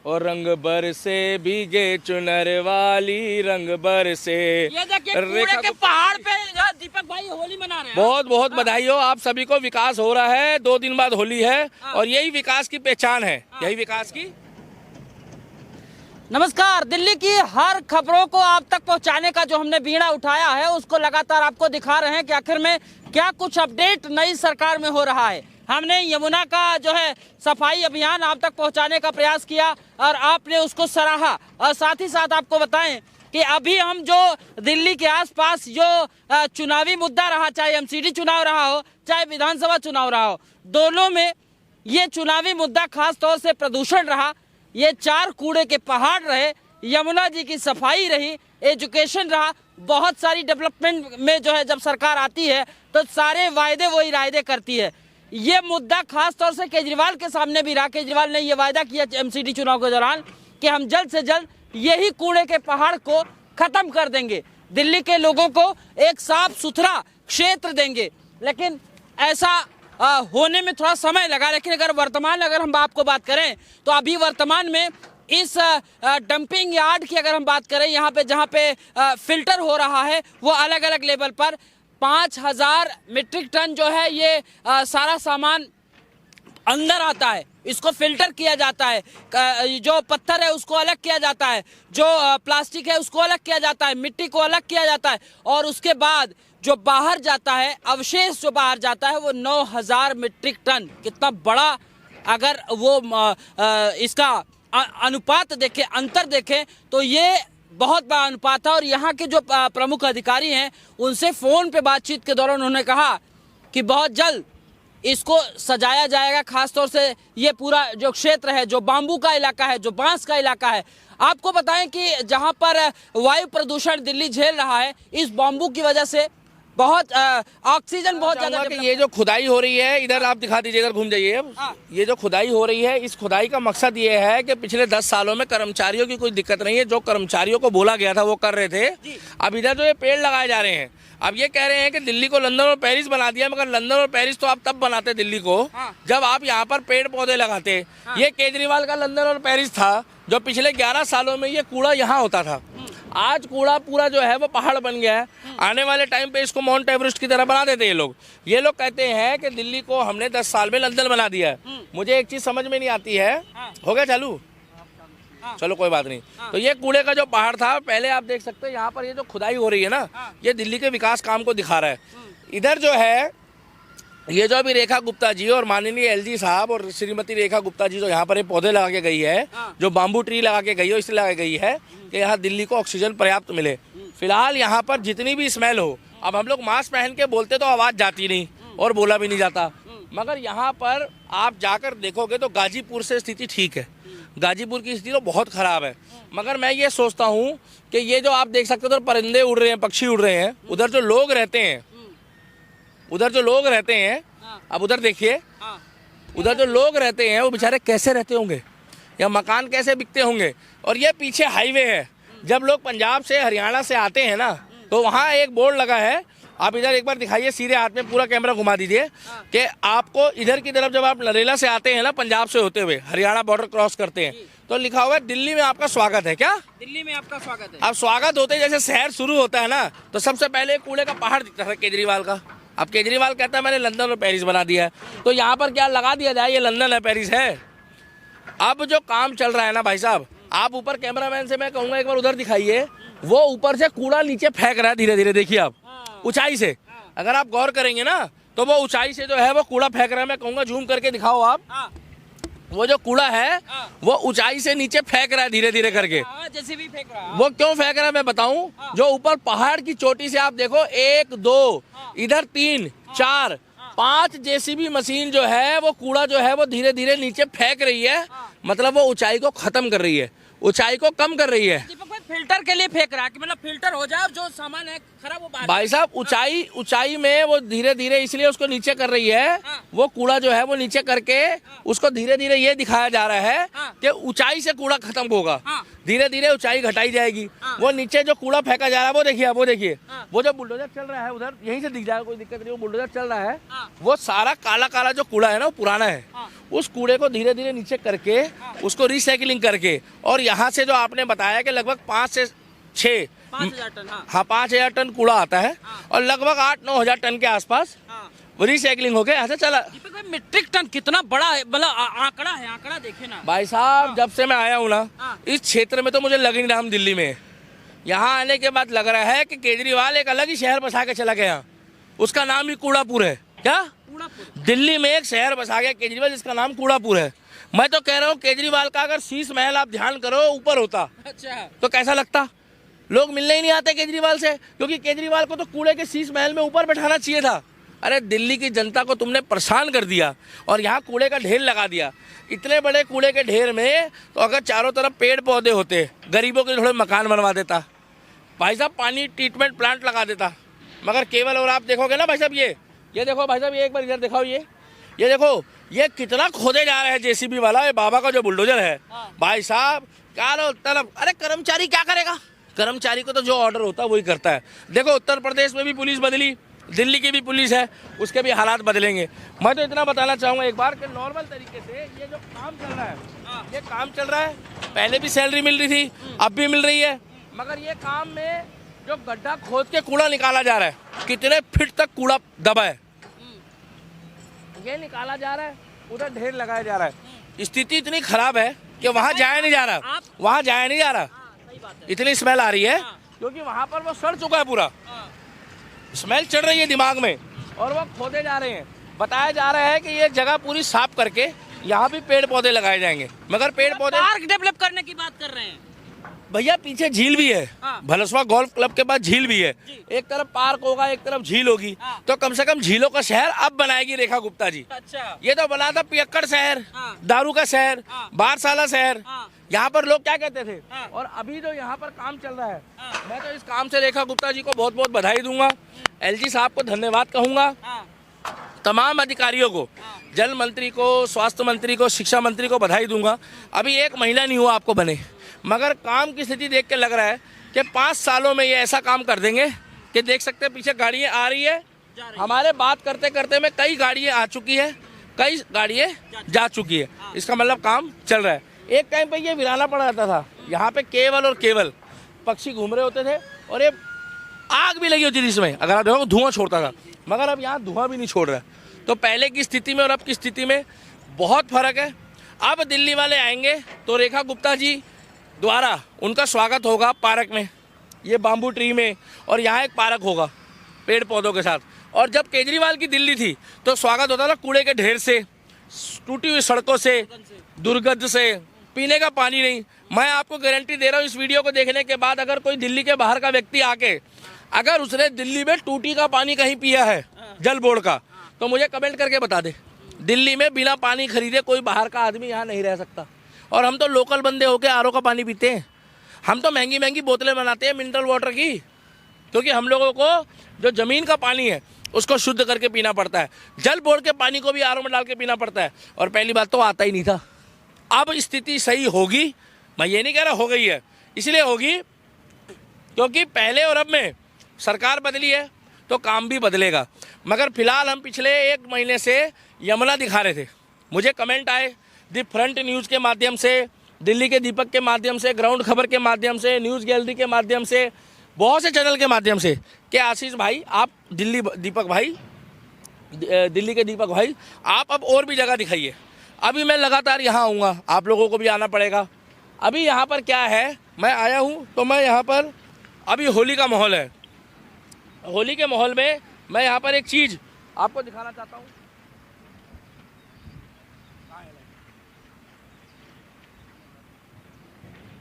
और रंग बरसे भीगे चुनर वाली, रंग बरसे। ये देखिए कूड़े के पहाड़ पे दीपक भाई होली मना रहे हैं। बहुत बहुत बधाई हो आप सभी को। विकास हो रहा है, 2 दिन बाद होली है और यही विकास की पहचान है, यही विकास की। नमस्कार। दिल्ली की हर खबरों को आप तक पहुंचाने का जो हमने बीड़ा उठाया है उसको लगातार आपको दिखा रहे हैं कि आखिर में क्या कुछ अपडेट नई सरकार में हो रहा है। हमने यमुना का जो है सफाई अभियान आप तक पहुंचाने का प्रयास किया और आपने उसको सराहा। और साथ ही साथ आपको बताएं कि अभी हम जो दिल्ली के आसपास जो चुनावी मुद्दा रहा, चाहे एमसीडी चुनाव रहा हो चाहे विधानसभा चुनाव रहा हो, दोनों में ये चुनावी मुद्दा खास तौर से प्रदूषण रहा, ये 4 कूड़े के पहाड़ रहे, यमुना जी की सफाई रही, एजुकेशन रहा। बहुत सारी डेवलपमेंट में जो है जब सरकार आती है तो सारे वायदे वही रायदे करती है। ये मुद्दा खास तौर से केजरीवाल के सामने भी रहा। केजरीवाल ने ये वायदा किया एमसीडी चुनाव के दौरान कि हम जल्द से जल्द यही कूड़े के पहाड़ को खत्म कर देंगे, दिल्ली के लोगों को एक साफ सुथरा क्षेत्र देंगे। लेकिन ऐसा होने में थोड़ा समय लगा। लेकिन अगर हम आपको बात करें तो अभी वर्तमान में इस डंपिंग यार्ड की अगर हम बात करें, यहाँ पे जहाँ पे फिल्टर हो रहा है वो अलग अलग लेवल पर 5000 मीट्रिक टन जो है ये सारा सामान अंदर आता है, इसको फिल्टर किया जाता है। जो पत्थर है उसको अलग किया जाता है, जो प्लास्टिक है उसको अलग किया जाता है, मिट्टी को अलग किया जाता है और उसके बाद जो बाहर जाता है, अवशेष जो बाहर जाता है वो 9000 मीट्रिक टन। कितना बड़ा अगर वो इसका अनुपात देखें, अंतर देखें तो ये बहुत बड़ा अनुपात है। और यहाँ के जो प्रमुख अधिकारी हैं उनसे फ़ोन पे बातचीत के दौरान उन्होंने कहा कि बहुत जल्द इसको सजाया जाएगा। खासतौर से ये पूरा जो क्षेत्र है, जो बाम्बू का इलाका है, जो बांस का इलाका है, आपको बताएं कि जहाँ पर वायु प्रदूषण दिल्ली झेल रहा है, इस बाम्बू की वजह से बहुत ऑक्सीजन बहुत ज्यादा। ये जो खुदाई हो रही है, इधर आप दिखा दीजिए, इधर घूम जाइए। ये जो खुदाई हो रही है, इस खुदाई का मकसद ये है कि पिछले 10 सालों में कर्मचारियों की कोई दिक्कत नहीं है। जो कर्मचारियों को बोला गया था वो कर रहे थे। अब इधर जो ये पेड़ लगाए जा रहे हैं, अब ये कह रहे हैं कि दिल्ली को लंदन और पेरिस बना दिया, मगर लंदन और पेरिस तो आप तब बनाते दिल्ली को जब आप यहाँ पर पेड़ पौधे लगाते। ये केजरीवाल का लंदन और पेरिस था जो पिछले 11 सालों में ये कूड़ा यहाँ होता था। आज कूड़ा पूरा जो है वो पहाड़ बन गया है। आने वाले टाइम पे इसको माउंट एवरेस्ट की तरह बना देते ये लोग। ये लोग कहते हैं कि दिल्ली को हमने 10 साल में लंदन बना दिया है। मुझे एक चीज समझ में नहीं आती है। हो गया चालू? चलो कोई बात नहीं। तो ये कूड़े का जो पहाड़ था, पहले आप देख सकते हैं यहाँ पर ये जो खुदाई हो रही है ना, ये दिल्ली के विकास काम को दिखा रहा है। इधर जो है ये जो अभी रेखा गुप्ता जी और माननीय एलजी साहब और श्रीमती रेखा गुप्ता जी जो यहाँ पर पौधे लगा के गई है, जो बाम्बू ट्री लगा के गई है, इसलिए लगा गई है कि यहाँ दिल्ली को ऑक्सीजन पर्याप्त मिले। फिलहाल यहाँ पर जितनी भी स्मेल हो, अब हम लोग मास्क पहन के बोलते तो आवाज़ जाती नहीं और बोला भी नहीं जाता, मगर यहाँ पर आप जाकर देखोगे तो गाजीपुर से स्थिति ठीक है। गाजीपुर की स्थिति तो बहुत ख़राब है। मगर मैं ये सोचता हूँ कि ये जो आप देख सकते हो, तो परिंदे उड़ रहे हैं, पक्षी उड़ रहे हैं, उधर जो लोग रहते हैं, अब उधर देखिए, उधर जो लोग रहते हैं वो बेचारे कैसे रहते होंगे, या मकान कैसे बिकते होंगे। और ये पीछे हाईवे है। जब लोग पंजाब से हरियाणा से आते हैं ना, तो वहाँ एक बोर्ड लगा है, आप इधर एक बार दिखाइए, सीधे हाथ में पूरा कैमरा घुमा दीजिए, कि आपको इधर की तरफ जब आप नरेला से आते हैं ना, पंजाब से होते हुए हरियाणा बॉर्डर क्रॉस करते हैं, तो लिखा हुआ है दिल्ली में आपका स्वागत है। क्या दिल्ली में आपका स्वागत है? अब स्वागत होते जैसे शहर शुरू होता है ना, तो सबसे पहले कूड़े का पहाड़ दिखता था केजरीवाल का। अब केजरीवाल कहता है मैंने लंदन और पेरिस बना दिया है, तो यहाँ पर क्या लगा दिया जाए, ये लंदन है पेरिस है। अब जो काम चल रहा है ना भाई साहब, आप ऊपर कैमरामैन से मैं कहूँगा एक बार उधर दिखाइए, वो ऊपर से कूड़ा नीचे फेंक रहा है धीरे धीरे। देखिए आप ऊंचाई से, अगर आप गौर करेंगे ना तो वो ऊंचाई से जो है वो कूड़ा फेंक रहा है। मैं कहूँगा जूम करके दिखाओ आप, वो जो कूड़ा है वो ऊंचाई से नीचे फेंक रहा है धीरे धीरे करके। जैसे भी फेंक रहा है। वो क्यों फेंक रहा है मैं बताऊं। जो ऊपर पहाड़ की चोटी से आप देखो, 1 2 इधर 3 4 5 जेसीबी मशीन जो है वो कूड़ा जो है वो धीरे धीरे नीचे फेंक रही है। मतलब वो ऊंचाई को खत्म कर रही है, ऊंचाई को कम कर रही है। फिल्टर के लिए फेंक रहा है कि मतलब फिल्टर हो जाए और जो सामान है खराब वो बाहर। भाई साहब ऊंचाई में वो धीरे धीरे इसलिए उसको नीचे कर रही है। वो कूड़ा जो है वो नीचे करके उसको धीरे धीरे ये दिखाया जा रहा है कि ऊंचाई से कूड़ा खत्म होगा। धीरे धीरे ऊंचाई घटाई जाएगी। वो नीचे जो कूड़ा फेंका जा रहा है वो देखिए, वो देखिए, वो जो बुलडोजर चल रहा है उधर, यहीं से दिख जाएगा, कोई दिक्कत नहीं, वो बुलडोजर चल रहा है, वो सारा काला काला जो कूड़ा है ना वो पुराना है। उस कूड़े को धीरे धीरे नीचे करके उसको रिसाइकलिंग करके, और यहाँ से जो आपने बताया कि लगभग 5 से 6 5,000 टन। हाँ 5,000 टन कूड़ा आता है और लगभग 8-9 हजार टन के आसपास रिसाइकलिंग होके यहाँ से चला। दीपक भाई मीट्रिक टन कितना बड़ा है, मतलब आंकड़ा है, आंकड़ा देखे ना भाई साहब, जब से मैं आया हूँ ना इस क्षेत्र में तो मुझे लग नहीं रहा हम दिल्ली में। यहाँ आने के बाद लग रहा है कि केजरीवाल एक अलग ही शहर बसा के चला गया। उसका नाम ही कूड़ापुर है। क्या दिल्ली में एक शहर बसा गया केजरीवाल जिसका नाम कूड़ापुर है। मैं तो कह रहा हूँ केजरीवाल का अगर शीश महल आप ध्यान करो ऊपर होता अच्छा तो कैसा लगता। लोग मिलने ही नहीं आते केजरीवाल से, क्योंकि केजरीवाल को तो कूड़े के शीश महल में ऊपर बैठाना चाहिए था। अरे दिल्ली की जनता को तुमने परेशान कर दिया और यहाँ कूड़े का ढेर लगा दिया। इतने बड़े कूड़े के ढेर में तो अगर चारों तरफ पेड़ पौधे होते, गरीबों के थोड़े मकान बनवा देता, भाई साहब पानी ट्रीटमेंट प्लांट लगा देता, मगर केवल और आप देखोगे ना भाई साहब, ये देखो भाई साहब, ये एक बार इधर दिखाओ, ये देखो ये कितना खोदे जा रहे हैं जेसीबी वाला, ये बाबा का जो बुलडोजर है भाई साहब, क्या तरफ। अरे कर्मचारी क्या करेगा, कर्मचारी को तो जो ऑर्डर होता है वही करता है। देखो उत्तर प्रदेश में भी पुलिस बदली, दिल्ली की भी पुलिस है, उसके भी हालात बदलेंगे। मैं तो इतना बताना चाहूँगा एक बार कि नॉर्मल तरीके से ये जो काम चल रहा है, ये काम चल रहा है, पहले भी सैलरी मिल रही थी, अब भी मिल रही है, मगर ये काम में जो गड्ढा खोद के कूड़ा निकाला जा रहा है, कितने फीट तक कूड़ा दबा है, ये निकाला जा रहा है, उधर ढेर लगाया जा रहा है। स्थिति इतनी खराब है कि वहाँ जाया नहीं जा रहा, वहाँ जाया नहीं जा रहा, इतनी स्मेल आ रही है क्योंकि वहाँ पर वो सड़ चुका है पूरा, स्मेल चढ़ रही है दिमाग में, और वो खोदे जा रहे हैं। बताया जा रहा है कि ये जगह पूरी साफ करके यहाँ भी पेड़ पौधे लगाए जाएंगे, मगर पेड़ पौधे पार्क डेवलप करने की बात कर रहे हैं भैया। पीछे झील भी है, भलसवा गोल्फ क्लब के पास झील भी है, एक तरफ पार्क होगा एक तरफ झील होगी, तो कम से कम झीलों का शहर अब बनाएगी रेखा गुप्ता जी। अच्छा ये तो बना था पियक्कड़ शहर, दारू का शहर, बारसाला शहर। यहाँ पर लोग क्या कहते थे, और अभी जो यहाँ पर काम चल रहा है, मैं तो इस काम से रेखा गुप्ता जी को बहुत बहुत बधाई दूंगा, एलजी साहब को धन्यवाद कहूंगा, तमाम अधिकारियों को, जल मंत्री को, स्वास्थ्य मंत्री को, शिक्षा मंत्री को बधाई दूंगा। अभी 1 महीना नहीं हुआ आपको बने, मगर काम की स्थिति देख के लग रहा है कि 5 सालों में ये ऐसा काम कर देंगे कि देख सकते हैं पीछे गाड़ियाँ आ रही है, हमारे बात करते करते में कई गाड़ियाँ आ चुकी है, कई गाड़ियाँ जा चुकी है, इसका मतलब काम चल रहा है। एक टाइम पे ये वीराना पड़ जाता था, यहाँ पे केवल और केवल पक्षी घूम रहे होते थे और ये आग भी लगी होती थी इसमें, अगर आप देखो धुआं छोड़ता था, मगर अब यहाँ धुआं भी नहीं छोड़ रहा। तो पहले की स्थिति में और अब की स्थिति में बहुत फर्क है। अब दिल्ली वाले आएंगे तो रेखा गुप्ता जी द्वारा उनका स्वागत होगा पार्क में, ये बाम्बू ट्री में, और यहाँ एक पार्क होगा पेड़ पौधों के साथ। और जब केजरीवाल की दिल्ली थी तो स्वागत होता था कूड़े के ढेर से, टूटी हुई सड़कों से, दुर्गंध से, पीने का पानी नहीं। मैं आपको गारंटी दे रहा हूँ इस वीडियो को देखने के बाद, अगर कोई दिल्ली के बाहर का व्यक्ति आके अगर उसने दिल्ली में टूटी का पानी कहीं पिया है जल बोर्ड का, तो मुझे कमेंट करके बता दे। दिल्ली में बिना पानी खरीदे कोई बाहर का आदमी यहाँ नहीं रह सकता। और हम तो लोकल बंदे होके आरओ का पानी पीते हैं, हम तो महंगी महंगी बोतलें बनाते हैं मिनरल वाटर की, क्योंकि हम लोगों को जो ज़मीन का पानी है उसको शुद्ध करके पीना पड़ता है, जल बोर्ड के पानी को भी आरओ में डाल के पीना पड़ता है। और पहली बात तो आता ही नहीं था। अब स्थिति सही होगी, मैं ये नहीं कह रहा हो गई है, इसलिए होगी क्योंकि पहले और अब में सरकार बदली है तो काम भी बदलेगा। मगर फिलहाल हम पिछले 1 महीने से यमुना दिखा रहे थे, मुझे कमेंट आए दी फ्रंट न्यूज़ के माध्यम से, दिल्ली के दीपक के माध्यम से, ग्राउंड खबर के माध्यम से, न्यूज़ गैलरी के माध्यम से, बहुत से चैनल के माध्यम से कि आशीष भाई आप दिल्ली के दीपक भाई आप अब और भी जगह दिखाइए। अभी मैं लगातार यहाँ आऊँगा, आप लोगों को भी आना पड़ेगा। अभी यहाँ पर क्या है, मैं आया हूँ तो मैं यहाँ पर, अभी होली का माहौल है, होली के माहौल में मैं यहाँ पर एक चीज़ आपको दिखाना चाहता हूँ।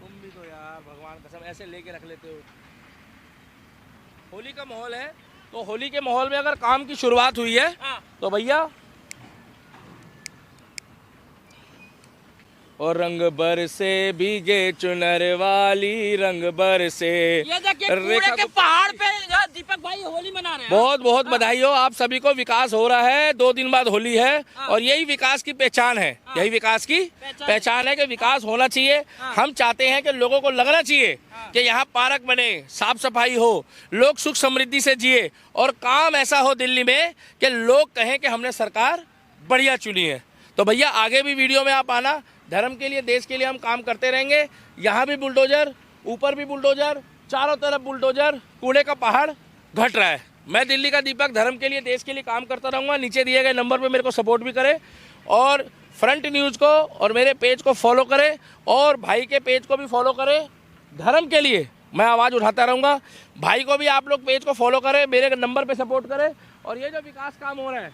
तुम भी तो यार भगवान कसम ऐसे लेके रख लेते हो। होली का माहौल है तो होली के माहौल में अगर काम की शुरुआत हुई है तो भैया, और रंग बरसे भीगे चुनर वाली, रंग बरसे। ये देखिए कूड़े के पहाड़ पे दीपक भाई होली मना रहे हैं। बहुत बहुत बधाई हो आप सभी को। विकास हो रहा है, 2 दिन बाद होली है और यही विकास की पहचान है। यही विकास की पहचान है कि विकास होना चाहिए। हम चाहते हैं कि लोगों को लगना चाहिए कि यहाँ पार्क बने, साफ सफाई हो, लोग सुख समृद्धि से जिए और काम ऐसा हो दिल्ली में कि लोग कहें कि हमने सरकार बढ़िया चुनी है। तो भैया आगे भी वीडियो में आप आना। धर्म के लिए, देश के लिए हम काम करते रहेंगे। यहाँ भी बुलडोजर, ऊपर भी बुलडोजर, चारों तरफ बुलडोजर, कूड़े का पहाड़ घट रहा है। मैं दिल्ली का दीपक धर्म के लिए, देश के लिए काम करता रहूँगा। नीचे दिए गए नंबर पे मेरे को सपोर्ट भी करें और फ्रंट न्यूज़ को और मेरे पेज को फॉलो करें और भाई के पेज को भी फॉलो करें। धर्म के लिए मैं आवाज़ उठाता रहूँगा। भाई को भी आप लोग पेज को फॉलो करें, मेरे नंबर पे सपोर्ट करें। और ये जो विकास काम हो रहा है,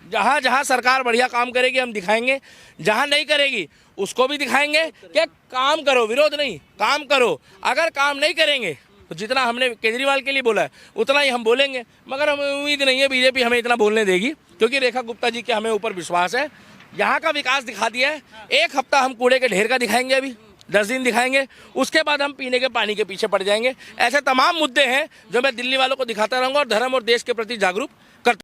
जहाँ जहाँ सरकार बढ़िया काम करेगी हम दिखाएंगे, जहाँ नहीं करेगी उसको भी दिखाएंगे कि काम करो, विरोध नहीं, काम करो। अगर काम नहीं करेंगे तो जितना हमने केजरीवाल के लिए बोला है उतना ही हम बोलेंगे, मगर हमें उम्मीद नहीं है बीजेपी हमें इतना बोलने देगी, क्योंकि रेखा गुप्ता जी के हमें ऊपर विश्वास है। यहाँ का विकास दिखा दिया है। 1 हफ्ता हम कूड़े के ढेर का दिखाएंगे, अभी 10 दिन दिखाएंगे, उसके बाद हम पीने के पानी के पीछे पड़ जाएंगे। ऐसे तमाम मुद्दे हैं जो मैं दिल्ली वालों को दिखाता रहूँगा और धर्म और देश के प्रति जागरूक